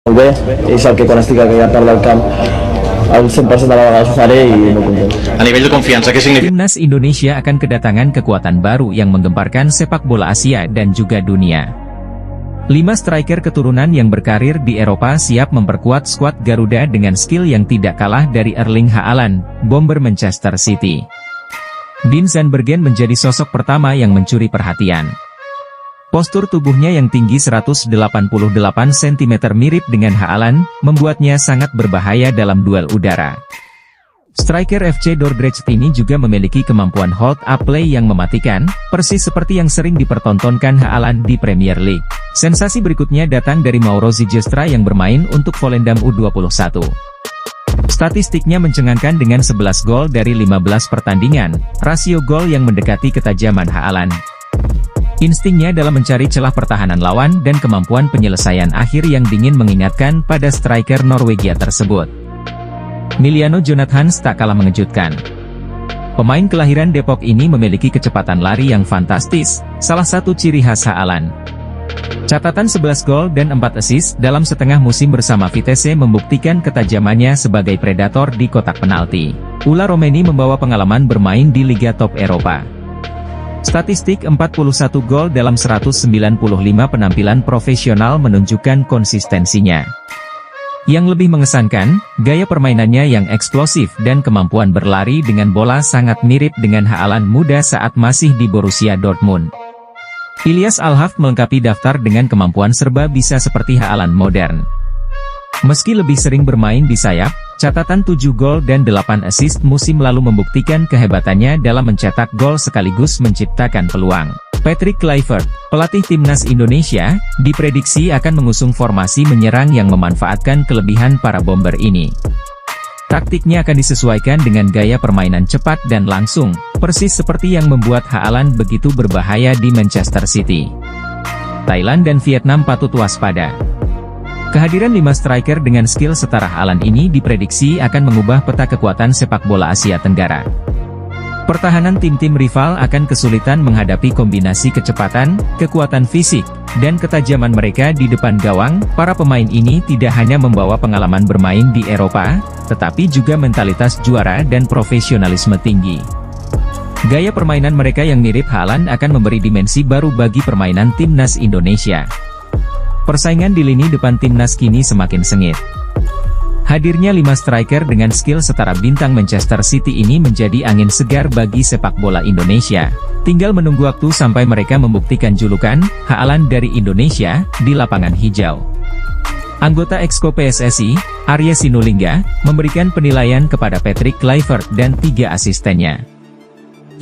B y que con estic aquella part del camp al 100% de la vegada ho faré i no content. A nivell de confiança, què significa? Timnas Indonesia akan kedatangan kekuatan baru yang menggemparkan sepak bola Asia dan juga dunia. 5 striker keturunan yang berkarir di Eropa siap memperkuat skuad Garuda dengan skill yang tidak kalah dari Erling Haaland, bomber Manchester City. Dean Zandbergen menjadi sosok pertama yang mencuri perhatian. Postur tubuhnya yang tinggi 188 cm mirip dengan Haaland, membuatnya sangat berbahaya dalam duel udara. Striker FC Dordrecht ini juga memiliki kemampuan hold up play yang mematikan, persis seperti yang sering dipertontonkan Haaland di Premier League. Sensasi berikutnya datang dari Mauro Zigestra yang bermain untuk Volendam U21. Statistiknya mencengangkan dengan 11 gol dari 15 pertandingan, rasio gol yang mendekati ketajaman Haaland. Instingnya dalam mencari celah pertahanan lawan dan kemampuan penyelesaian akhir yang dingin mengingatkan pada striker Norwegia tersebut. Miliano Jonathans tak kalah mengejutkan. Pemain kelahiran Depok ini memiliki kecepatan lari yang fantastis, salah satu ciri khas Haaland. Catatan 11 gol dan 4 assist dalam setengah musim bersama Vitesse membuktikan ketajamannya sebagai predator di kotak penalti. Ula Romeni membawa pengalaman bermain di Liga Top Eropa. Statistik 41 gol dalam 195 penampilan profesional menunjukkan konsistensinya. Yang lebih mengesankan, gaya permainannya yang eksplosif dan kemampuan berlari dengan bola sangat mirip dengan Haaland muda saat masih di Borussia Dortmund. Ilyas Alhaft melengkapi daftar dengan kemampuan serba bisa seperti Haaland modern. Meski lebih sering bermain di sayap, catatan 7 gol dan 8 assist musim lalu membuktikan kehebatannya dalam mencetak gol sekaligus menciptakan peluang. Patrick Kluivert, pelatih timnas Indonesia, diprediksi akan mengusung formasi menyerang yang memanfaatkan kelebihan para bomber ini. Taktiknya akan disesuaikan dengan gaya permainan cepat dan langsung, persis seperti yang membuat Haaland begitu berbahaya di Manchester City. Thailand dan Vietnam patut waspada. Kehadiran 5 striker dengan skill setara Haaland ini diprediksi akan mengubah peta kekuatan sepak bola Asia Tenggara. Pertahanan tim-tim rival akan kesulitan menghadapi kombinasi kecepatan, kekuatan fisik, dan ketajaman mereka di depan gawang. Para pemain ini tidak hanya membawa pengalaman bermain di Eropa, tetapi juga mentalitas juara dan profesionalisme tinggi. Gaya permainan mereka yang mirip Haaland akan memberi dimensi baru bagi permainan timnas Indonesia. Persaingan di lini depan timnas kini semakin sengit. Hadirnya 5 striker dengan skill setara bintang Manchester City ini menjadi angin segar bagi sepak bola Indonesia. Tinggal menunggu waktu sampai mereka membuktikan julukan Haaland dari Indonesia di lapangan hijau. Anggota Exco PSSI, Arya Sinulinga, memberikan penilaian kepada Patrick Kluivert dan 3 asistennya.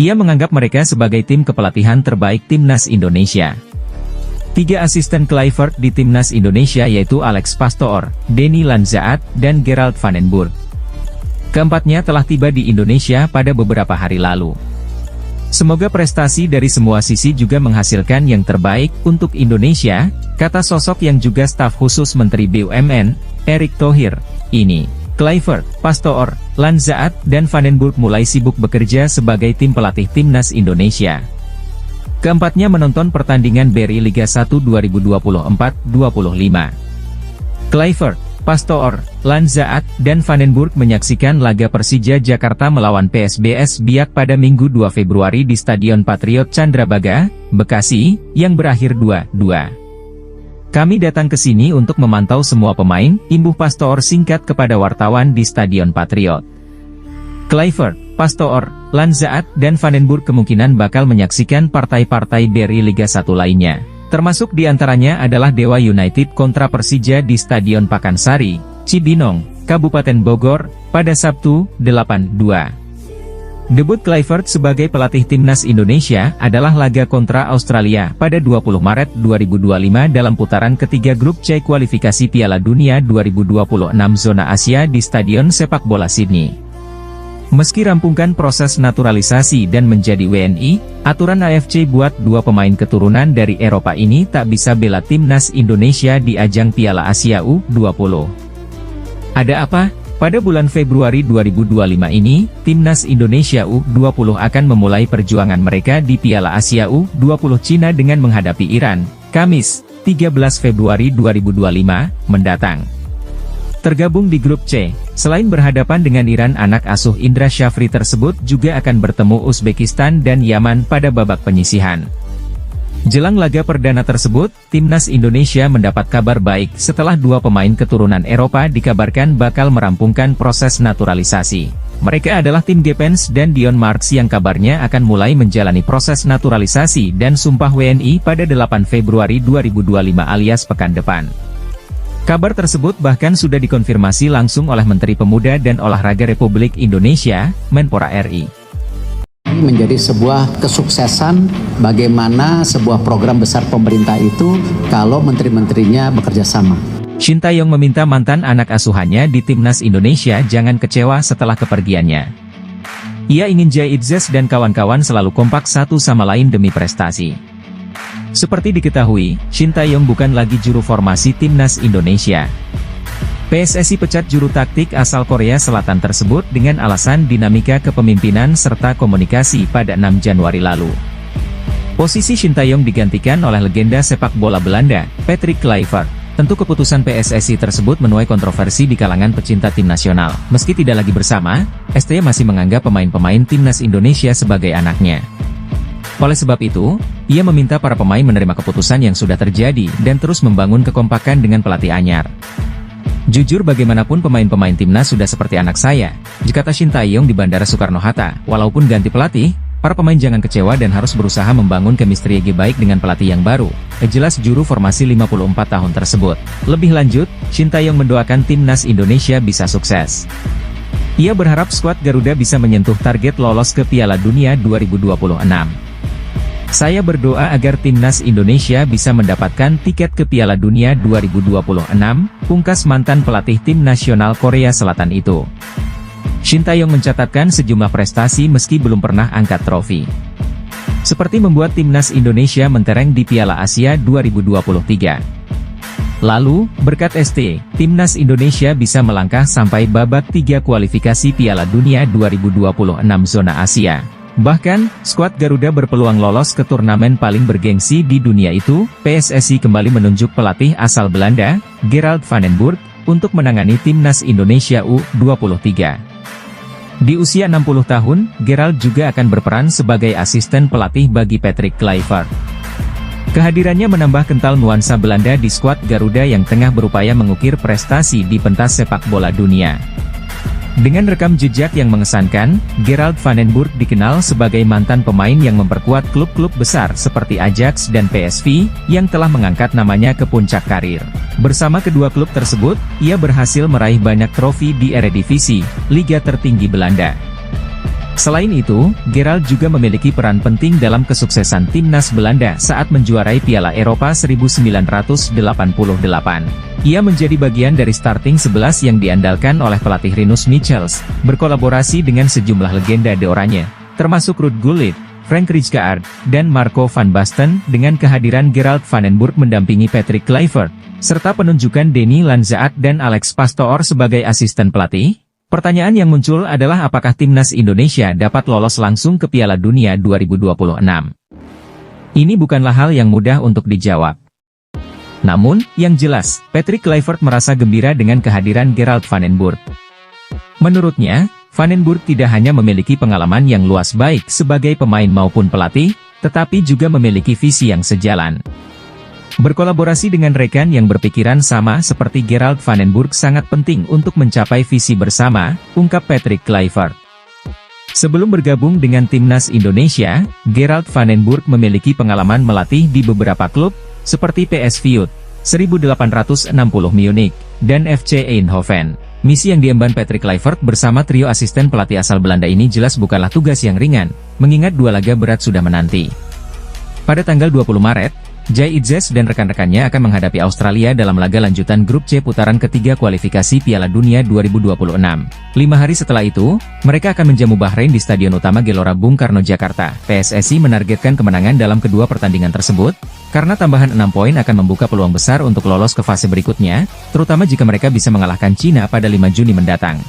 Ia menganggap mereka sebagai tim kepelatihan terbaik timnas Indonesia. 3 asisten Kluivert di timnas Indonesia yaitu Alex Pastoor, Denny Lanzaat, dan Gerald van den Burg. Keempatnya telah tiba di Indonesia pada beberapa hari lalu. Semoga prestasi dari semua sisi juga menghasilkan yang terbaik untuk Indonesia, kata sosok yang juga staf khusus Menteri BUMN, Erick Thohir. Ini, Kluivert, Pastoor, Lanzaat, dan van den Burg mulai sibuk bekerja sebagai tim pelatih timnas Indonesia. Keempatnya menonton pertandingan BRI Liga 1 2024-25. Kluivert, Pastoor, Lanzaat, dan van den Burg menyaksikan laga Persija Jakarta melawan PSBS Biak pada Minggu 2 Februari di Stadion Patriot Candrabaga, Bekasi, yang berakhir 2-2. Kami datang ke sini untuk memantau semua pemain, imbuh Pastoor singkat kepada wartawan di Stadion Patriot. Kluivert, Pastoor, Lanzaat, dan van den Burg kemungkinan bakal menyaksikan partai-partai BRI Liga 1 lainnya. Termasuk diantaranya adalah Dewa United kontra Persija di Stadion Pakansari, Cibinong, Kabupaten Bogor, pada Sabtu, 8/2. Debut Kluivert sebagai pelatih timnas Indonesia adalah laga kontra Australia pada 20 Maret 2025 dalam putaran ketiga grup C kualifikasi Piala Dunia 2026 zona Asia di Stadion Sepak Bola Sydney. Meski rampungkan proses naturalisasi dan menjadi WNI, aturan AFC buat 2 pemain keturunan dari Eropa ini tak bisa bela timnas Indonesia di ajang Piala Asia U20. Ada apa? Pada bulan Februari 2025 ini, timnas Indonesia U20 akan memulai perjuangan mereka di Piala Asia U20 Cina dengan menghadapi Iran, Kamis, 13 Februari 2025, mendatang. Tergabung di grup C, selain berhadapan dengan Iran, anak asuh Indra Syafri tersebut juga akan bertemu Uzbekistan dan Yaman pada babak penyisihan. Jelang laga perdana tersebut, timnas Indonesia mendapat kabar baik setelah dua pemain keturunan Eropa dikabarkan bakal merampungkan proses naturalisasi. Mereka adalah Tim Gepens dan Dion Marks yang kabarnya akan mulai menjalani proses naturalisasi dan sumpah WNI pada 8 Februari 2025 alias pekan depan. Kabar tersebut bahkan sudah dikonfirmasi langsung oleh Menteri Pemuda dan Olahraga Republik Indonesia, Menpora RI. Ini menjadi sebuah kesuksesan bagaimana sebuah program besar pemerintah itu kalau menteri-menterinya bekerja sama. Shin Tae-yong meminta mantan anak asuhannya di timnas Indonesia jangan kecewa setelah kepergiannya. Ia ingin Jai Itzes dan kawan-kawan selalu kompak satu sama lain demi prestasi. Seperti diketahui, Shin Tae-yong bukan lagi juru formasi timnas Indonesia. PSSI pecat juru taktik asal Korea Selatan tersebut dengan alasan dinamika kepemimpinan serta komunikasi pada 6 Januari lalu. Posisi Shin Tae-yong digantikan oleh legenda sepak bola Belanda, Patrick Kluivert. Tentu keputusan PSSI tersebut menuai kontroversi di kalangan pecinta tim nasional. Meski tidak lagi bersama, STY masih menganggap pemain-pemain timnas Indonesia sebagai anaknya. Oleh sebab itu, ia meminta para pemain menerima keputusan yang sudah terjadi dan terus membangun kekompakan dengan pelatih anyar. Jujur bagaimanapun pemain-pemain timnas sudah seperti anak saya, kata Shin Tae-yong di Bandara Soekarno-Hatta. Walaupun ganti pelatih, para pemain jangan kecewa dan harus berusaha membangun chemistry baik dengan pelatih yang baru, jelas juru formasi 54 tahun tersebut. Lebih lanjut, Shin Tae-yong mendoakan timnas Indonesia bisa sukses. Ia berharap skuad Garuda bisa menyentuh target lolos ke Piala Dunia 2026. Saya berdoa agar timnas Indonesia bisa mendapatkan tiket ke Piala Dunia 2026, pungkas mantan pelatih tim nasional Korea Selatan itu. Shin Tae-yong mencatatkan sejumlah prestasi meski belum pernah angkat trofi. Seperti membuat timnas Indonesia mentereng di Piala Asia 2023. Lalu, berkat ST, timnas Indonesia bisa melangkah sampai babak 3 kualifikasi Piala Dunia 2026 zona Asia. Bahkan, skuad Garuda berpeluang lolos ke turnamen paling bergengsi di dunia itu. PSSI kembali menunjuk pelatih asal Belanda, Gerald van den Burg, untuk menangani timnas Indonesia U23. Di usia 60 tahun, Gerald juga akan berperan sebagai asisten pelatih bagi Patrick Kluivert. Kehadirannya menambah kental nuansa Belanda di skuad Garuda yang tengah berupaya mengukir prestasi di pentas sepak bola dunia. Dengan rekam jejak yang mengesankan, Gerald van den Burg dikenal sebagai mantan pemain yang memperkuat klub-klub besar seperti Ajax dan PSV, yang telah mengangkat namanya ke puncak karir. Bersama kedua klub tersebut, ia berhasil meraih banyak trofi di Eredivisie, liga tertinggi Belanda. Selain itu, Gerald juga memiliki peran penting dalam kesuksesan timnas Belanda saat menjuarai Piala Eropa 1988. Ia menjadi bagian dari starting 11 yang diandalkan oleh pelatih Rinus Michels, berkolaborasi dengan sejumlah legenda de Oranje, termasuk Ruud Gullit, Frank Rijkaard, dan Marco van Basten. Dengan kehadiran Gerald van den Burg mendampingi Patrick Kluivert, serta penunjukan Denny Lanzaat dan Alex Pastoor sebagai asisten pelatih, pertanyaan yang muncul adalah apakah timnas Indonesia dapat lolos langsung ke Piala Dunia 2026. Ini bukanlah hal yang mudah untuk dijawab. Namun, yang jelas, Patrick Kluivert merasa gembira dengan kehadiran Gerald van den Burg. Menurutnya, Van den Burg tidak hanya memiliki pengalaman yang luas baik sebagai pemain maupun pelatih, tetapi juga memiliki visi yang sejalan. Berkolaborasi dengan rekan yang berpikiran sama seperti Gerald van den Burg sangat penting untuk mencapai visi bersama, ungkap Patrick Kluivert. Sebelum bergabung dengan timnas Indonesia, Gerald van den Burg memiliki pengalaman melatih di beberapa klub, seperti PSV 1860 Munich, dan FC Eindhoven. Misi yang diemban Patrick Kluivert bersama trio asisten pelatih asal Belanda ini jelas bukanlah tugas yang ringan, mengingat 2 laga berat sudah menanti. Pada tanggal 20 Maret, Jai Itzes dan rekan-rekannya akan menghadapi Australia dalam laga lanjutan grup C putaran ketiga kualifikasi Piala Dunia 2026. 5 hari setelah itu, mereka akan menjamu Bahrain di Stadion Utama Gelora Bung Karno, Jakarta. PSSI menargetkan kemenangan dalam kedua pertandingan tersebut, karena tambahan 6 poin akan membuka peluang besar untuk lolos ke fase berikutnya, terutama jika mereka bisa mengalahkan Cina pada 5 Juni mendatang.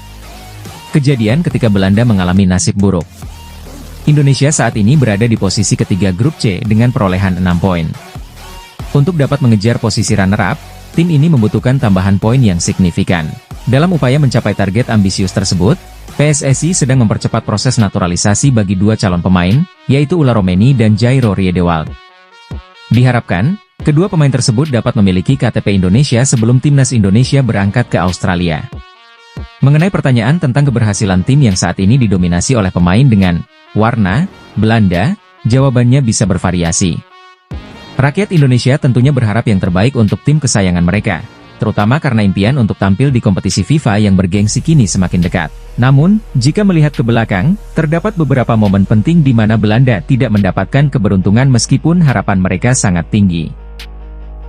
Kejadian ketika Belanda mengalami nasib buruk. Indonesia saat ini berada di posisi ketiga grup C dengan perolehan 6 poin. Untuk dapat mengejar posisi runner-up, tim ini membutuhkan tambahan poin yang signifikan. Dalam upaya mencapai target ambisius tersebut, PSSI sedang mempercepat proses naturalisasi bagi dua calon pemain, yaitu Ula Romeni dan Jairo Riedewald. Diharapkan, kedua pemain tersebut dapat memiliki KTP Indonesia sebelum timnas Indonesia berangkat ke Australia. Mengenai pertanyaan tentang keberhasilan tim yang saat ini didominasi oleh pemain dengan warna Belanda, jawabannya bisa bervariasi. Rakyat Indonesia tentunya berharap yang terbaik untuk tim kesayangan mereka, terutama karena impian untuk tampil di kompetisi FIFA yang bergengsi kini semakin dekat. Namun, jika melihat ke belakang, terdapat beberapa momen penting di mana Belanda tidak mendapatkan keberuntungan meskipun harapan mereka sangat tinggi.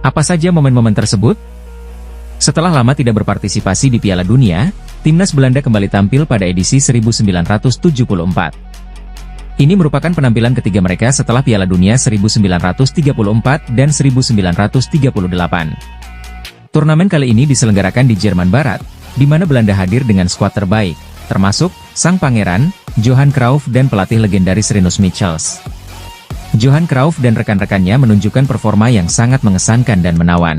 Apa saja momen-momen tersebut? Setelah lama tidak berpartisipasi di Piala Dunia, timnas Belanda kembali tampil pada edisi 1974. Ini merupakan penampilan ketiga mereka setelah Piala Dunia 1934 dan 1938. Turnamen kali ini diselenggarakan di Jerman Barat, di mana Belanda hadir dengan skuad terbaik, termasuk sang pangeran, Johan Cruyff dan pelatih legendaris Rinus Michels. Johan Cruyff dan rekan-rekannya menunjukkan performa yang sangat mengesankan dan menawan.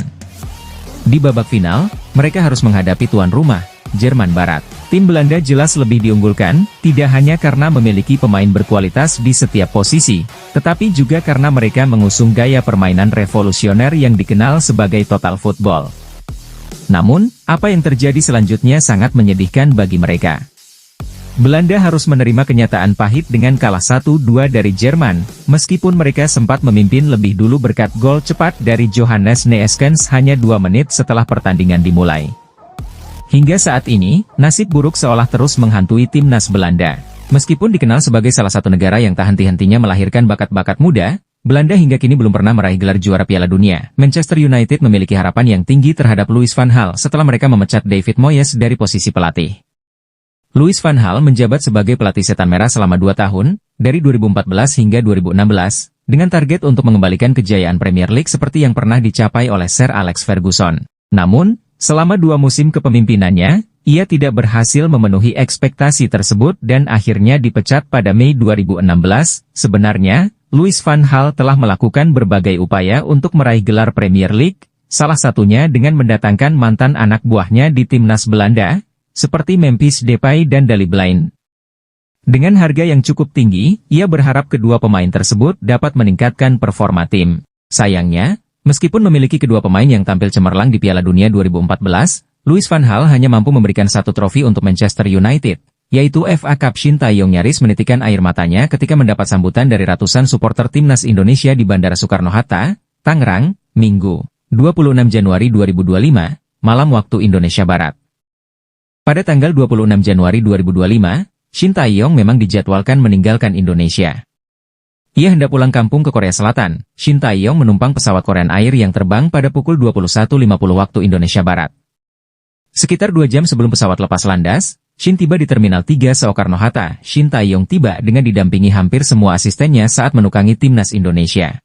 Di babak final, mereka harus menghadapi tuan rumah, Jerman Barat. Tim Belanda jelas lebih diunggulkan, tidak hanya karena memiliki pemain berkualitas di setiap posisi, tetapi juga karena mereka mengusung gaya permainan revolusioner yang dikenal sebagai total football. Namun, apa yang terjadi selanjutnya sangat menyedihkan bagi mereka. Belanda harus menerima kenyataan pahit dengan kalah 1-2 dari Jerman, meskipun mereka sempat memimpin lebih dulu berkat gol cepat dari Johannes Neeskens hanya 2 menit setelah pertandingan dimulai. Hingga saat ini, nasib buruk seolah terus menghantui timnas Belanda. Meskipun dikenal sebagai salah satu negara yang tak henti-hentinya melahirkan bakat-bakat muda, Belanda hingga kini belum pernah meraih gelar juara Piala Dunia. Manchester United memiliki harapan yang tinggi terhadap Louis van Gaal setelah mereka memecat David Moyes dari posisi pelatih. Louis van Gaal menjabat sebagai pelatih Setan Merah selama 2 tahun, dari 2014 hingga 2016, dengan target untuk mengembalikan kejayaan Premier League seperti yang pernah dicapai oleh Sir Alex Ferguson. Namun, selama 2 musim kepemimpinannya, ia tidak berhasil memenuhi ekspektasi tersebut dan akhirnya dipecat pada Mei 2016. Sebenarnya, Louis van Gaal telah melakukan berbagai upaya untuk meraih gelar Premier League, salah satunya dengan mendatangkan mantan anak buahnya di timnas Belanda, seperti Memphis Depay dan Daley Blind. Dengan harga yang cukup tinggi, ia berharap kedua pemain tersebut dapat meningkatkan performa tim. Sayangnya, meskipun memiliki kedua pemain yang tampil cemerlang di Piala Dunia 2014, Louis van Gaal hanya mampu memberikan 1 trofi untuk Manchester United, yaitu FA Cup. Shin Tae-yong nyaris menitikan air matanya ketika mendapat sambutan dari ratusan supporter timnas Indonesia di Bandara Soekarno-Hatta, Tangerang, Minggu, 26 Januari 2025, malam waktu Indonesia Barat. Pada tanggal 26 Januari 2025, Shin Tae-yong memang dijadwalkan meninggalkan Indonesia. Ia hendak pulang kampung ke Korea Selatan. Shin Tae-yong menumpang pesawat Korean Air yang terbang pada pukul 21.50 waktu Indonesia Barat. Sekitar 2 jam sebelum pesawat lepas landas, Shin tiba di Terminal 3 Soekarno-Hatta. Shin Tae-yong tiba dengan didampingi hampir semua asistennya saat menukangi timnas Indonesia.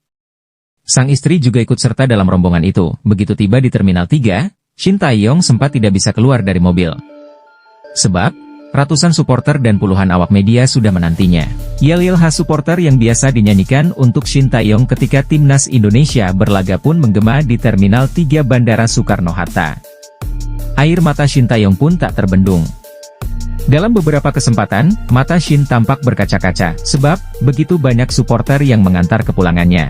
Sang istri juga ikut serta dalam rombongan itu. Begitu tiba di Terminal 3, Shin Tae-yong sempat tidak bisa keluar dari mobil. Sebab, ratusan supporter dan puluhan awak media sudah menantinya. Yel-yel khas supporter yang biasa dinyanyikan untuk Shin Tae-yong ketika timnas Indonesia berlaga pun menggema di Terminal 3 Bandara Soekarno-Hatta. Air mata Shin Tae-yong pun tak terbendung. Dalam beberapa kesempatan, mata Shin tampak berkaca-kaca, sebab begitu banyak supporter yang mengantar kepulangannya.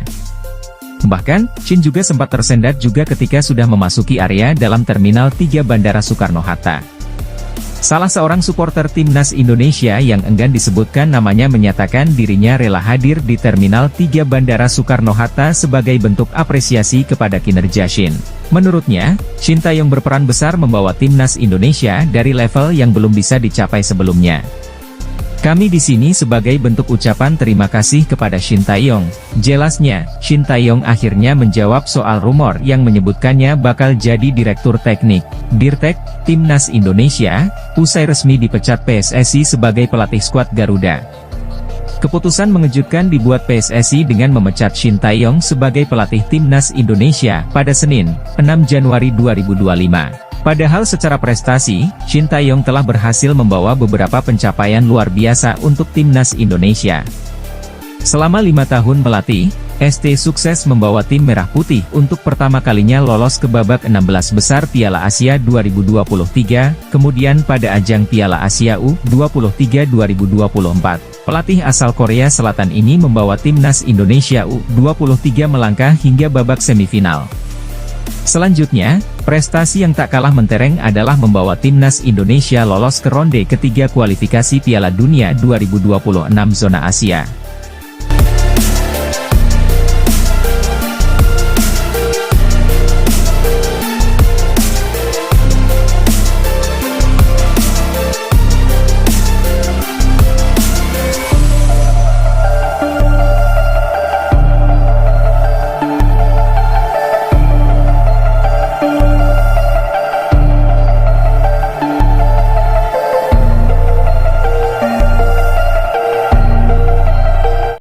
Bahkan, Shin juga sempat tersendat juga ketika sudah memasuki area dalam Terminal 3 Bandara Soekarno-Hatta. Salah seorang supporter timnas Indonesia yang enggan disebutkan namanya menyatakan dirinya rela hadir di Terminal 3 Bandara Soekarno-Hatta sebagai bentuk apresiasi kepada kinerja Shin. Menurutnya, Shin Tae-yong berperan besar membawa timnas Indonesia dari level yang belum bisa dicapai sebelumnya. Kami di sini sebagai bentuk ucapan terima kasih kepada Shin Tae-yong. Jelasnya, Shin Tae-yong akhirnya menjawab soal rumor yang menyebutkannya bakal jadi Direktur Teknik, Dirtek, Timnas Indonesia, usai resmi dipecat PSSI sebagai pelatih skuad Garuda. Keputusan mengejutkan dibuat PSSI dengan memecat Shin Tae-yong sebagai pelatih Timnas Indonesia pada Senin, 6 Januari 2025. Padahal secara prestasi, Shin Tae-yong telah berhasil membawa beberapa pencapaian luar biasa untuk Timnas Indonesia. Selama 5 tahun melatih, ST sukses membawa tim Merah Putih untuk pertama kalinya lolos ke babak 16 besar Piala Asia 2023, kemudian pada ajang Piala Asia U23 2024. Pelatih asal Korea Selatan ini membawa timnas Indonesia U23 melangkah hingga babak semifinal. Selanjutnya, prestasi yang tak kalah mentereng adalah membawa timnas Indonesia lolos ke ronde ketiga kualifikasi Piala Dunia 2026 zona Asia.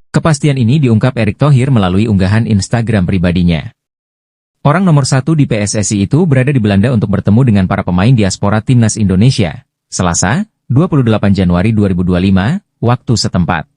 Kepastian ini diungkap Erick Thohir melalui unggahan Instagram pribadinya. Orang nomor 1 di PSSI itu berada di Belanda untuk bertemu dengan para pemain diaspora timnas Indonesia, Selasa, 28 Januari 2025, waktu setempat.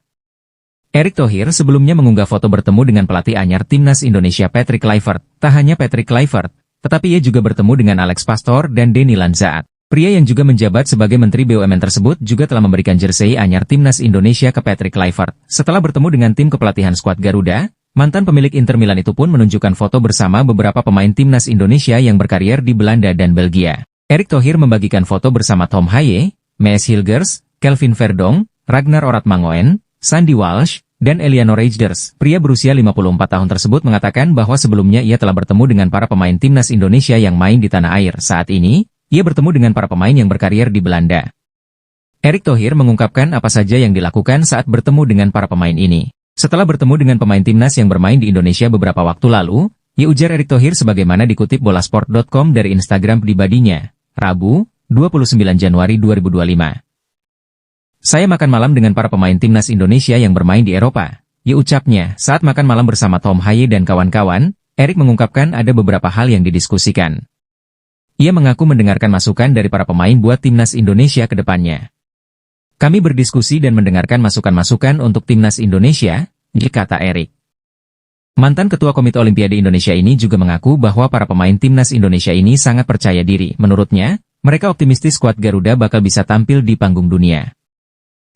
Erick Thohir sebelumnya mengunggah foto bertemu dengan pelatih anyar timnas Indonesia Patrick Kluivert. Tak hanya Patrick Kluivert, tetapi ia juga bertemu dengan Alex Pastoor dan Denny Lanzaat. Pria yang juga menjabat sebagai Menteri BUMN tersebut juga telah memberikan jersei anyar timnas Indonesia ke Patrick Kluivert. Setelah bertemu dengan tim kepelatihan skuad Garuda, mantan pemilik Inter Milan itu pun menunjukkan foto bersama beberapa pemain timnas Indonesia yang berkarier di Belanda dan Belgia. Erick Thohir membagikan foto bersama Tom Haye, Mees Hilgers, Kelvin Verdong, Ragnar Oratmangoen, Sandy Walsh, dan Eliano Reijnders. Pria berusia 54 tahun tersebut mengatakan bahwa sebelumnya ia telah bertemu dengan para pemain timnas Indonesia yang main di tanah air. Saat ini, ia bertemu dengan para pemain yang berkarier di Belanda. Erick Thohir mengungkapkan apa saja yang dilakukan saat bertemu dengan para pemain ini. Setelah bertemu dengan pemain timnas yang bermain di Indonesia beberapa waktu lalu, ia ujar Erick Thohir sebagaimana dikutip bolasport.com dari Instagram pribadinya, Rabu, 29 Januari 2025. Saya makan malam dengan para pemain timnas Indonesia yang bermain di Eropa. Ia ucapnya, saat makan malam bersama Tom Haye dan kawan-kawan, Erick mengungkapkan ada beberapa hal yang didiskusikan. Ia mengaku mendengarkan masukan dari para pemain buat timnas Indonesia ke depannya. Kami berdiskusi dan mendengarkan masukan-masukan untuk timnas Indonesia, kata Erick. Mantan Ketua Komite Olimpiade Indonesia ini juga mengaku bahwa para pemain timnas Indonesia ini sangat percaya diri. Menurutnya, mereka optimistis skuad Garuda bakal bisa tampil di panggung dunia.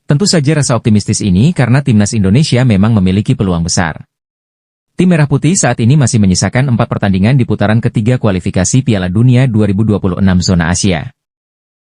Tentu saja rasa optimistis ini karena timnas Indonesia memang memiliki peluang besar. Tim Merah Putih saat ini masih menyisakan 4 pertandingan di putaran ketiga kualifikasi Piala Dunia 2026 zona Asia.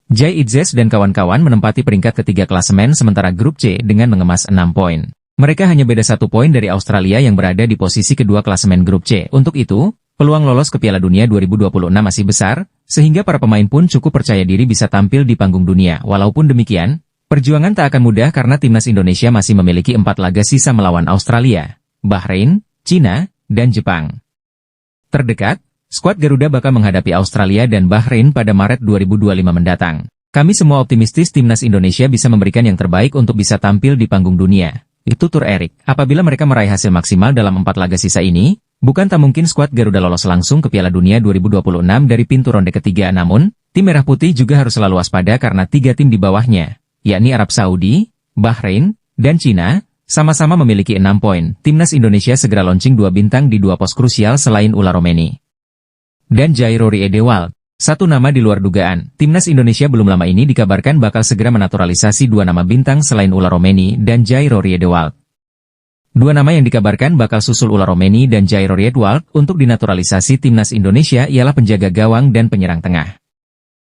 Jai Itzes dan kawan-kawan menempati peringkat ketiga klasemen sementara grup C dengan mengemas 6 poin. Mereka hanya beda 1 poin dari Australia yang berada di posisi kedua klasemen grup C. Untuk itu, peluang lolos ke Piala Dunia 2026 masih besar, sehingga para pemain pun cukup percaya diri bisa tampil di panggung dunia. Walaupun demikian, perjuangan tak akan mudah karena timnas Indonesia masih memiliki 4 laga sisa melawan Australia, Bahrain, Cina, dan Jepang. Terdekat, skuad Garuda bakal menghadapi Australia dan Bahrain pada Maret 2025 mendatang. Kami semua optimistis timnas Indonesia bisa memberikan yang terbaik untuk bisa tampil di panggung dunia. Tutur Erick. Apabila mereka meraih hasil maksimal dalam 4 laga sisa ini, bukan tak mungkin skuad Garuda lolos langsung ke Piala Dunia 2026 dari pintu ronde ketiga. Namun, tim Merah Putih juga harus selalu waspada karena 3 tim di bawahnya, yakni Arab Saudi, Bahrain, dan Cina, sama-sama memiliki 6 poin. Timnas Indonesia segera launching 2 bintang di 2 pos krusial selain Ula Romeni dan Jairo Riedewald. Satu nama di luar dugaan, timnas Indonesia belum lama ini dikabarkan bakal segera menaturalisasi 2 nama bintang selain Ula Romeni dan Jairo Riedewald. 2 nama yang dikabarkan bakal susul Ula Romeni dan Jairo Riedewald untuk dinaturalisasi timnas Indonesia ialah penjaga gawang dan penyerang tengah.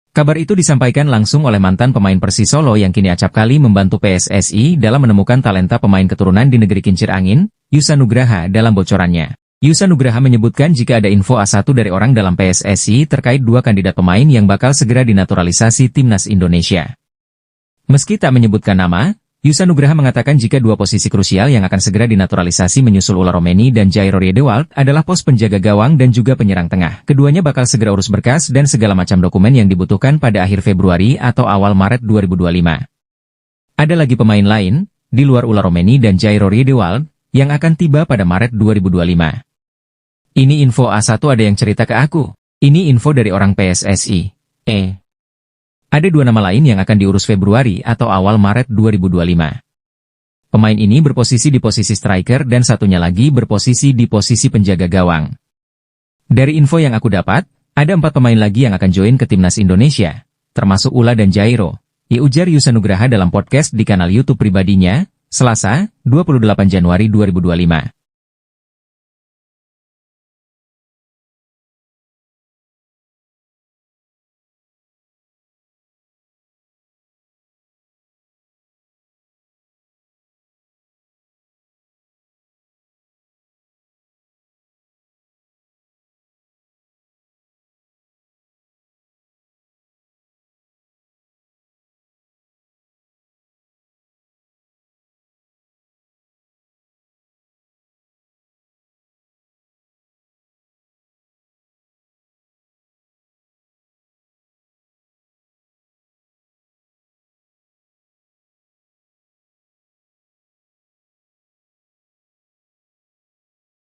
Kabar itu disampaikan langsung oleh mantan pemain Persis Solo yang kini acap kali membantu PSSI dalam menemukan talenta pemain keturunan di negeri kincir angin, Yusa Nugraha dalam bocorannya. Yusa Nugraha menyebutkan jika ada info A1 dari orang dalam PSSI terkait 2 kandidat pemain yang bakal segera dinaturalisasi timnas Indonesia. Meski tak menyebutkan nama, Yusa Nugraha mengatakan jika 2 posisi krusial yang akan segera dinaturalisasi menyusul Ula Romeni dan Jairo Riedewald adalah pos penjaga gawang dan juga penyerang tengah. Keduanya bakal segera urus berkas dan segala macam dokumen yang dibutuhkan pada akhir Februari atau awal Maret 2025. Ada lagi pemain lain, di luar Ula Romeni dan Jairo Riedewald, yang akan tiba pada Maret 2025. Ini info A1 ada yang cerita ke aku. Ini info dari orang PSSI. Ada 2 nama lain yang akan diurus Februari atau awal Maret 2025. Pemain ini berposisi di posisi striker dan satunya lagi berposisi di posisi penjaga gawang. Dari info yang aku dapat, ada 4 pemain lagi yang akan join ke timnas Indonesia, termasuk Ula dan Jairo, ujar Yusa Nugraha dalam podcast di kanal YouTube pribadinya, Selasa, 28 Januari 2025.